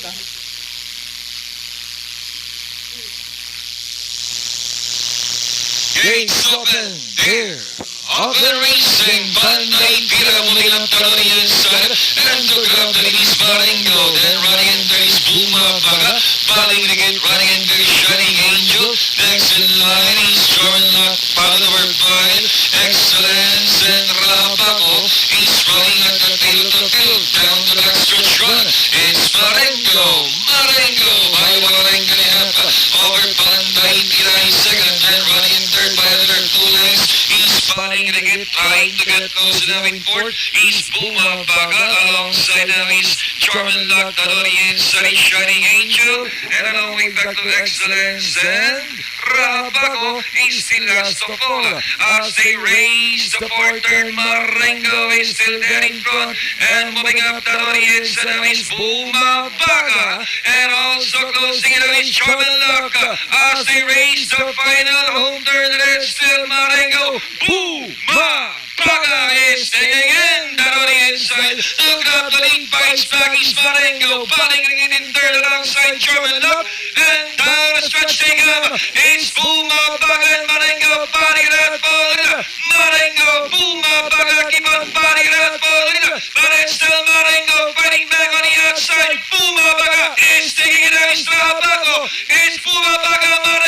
Gates open, here. Of the racing, Bandai Pira moving up to the inside, and to grab the East Baringo, then running into his Bumabaga, balling to get running into his Shining Angel, next in line is Jordan Luck, Power File, Excellence, and Rapaco, he's running at the tail to kill, down the backstretch run, it's Marengo, by Marengo Niapa, over Bandai Pira is second, and running in third by another 2 lengths, he's trying to get close to the fourth. He's Bumabaga alongside him is Charmin Luck on the inside, Shining Angel, and along back to Excellence, and Rabago is still last of all. As they raise the fourth turn, Marengo is still there in front, and moving up the inside is Bumabaga, and also closing it is Charmin Luck. As they raise the final home turn, there's still Marengo. Bumabaga is taking in that on the inside. Look up the lead bites back. He's Marengo, batting in third alongside Charmin Luck, and down the stretch they go. It's Bumabaga and Marengo batting it out for it. Marengo, Bumabaga keep on batting it out for it, but it's still Marengo fighting back on the outside. Bumabaga is taking it out. It's Rabago. It's Bumabaga.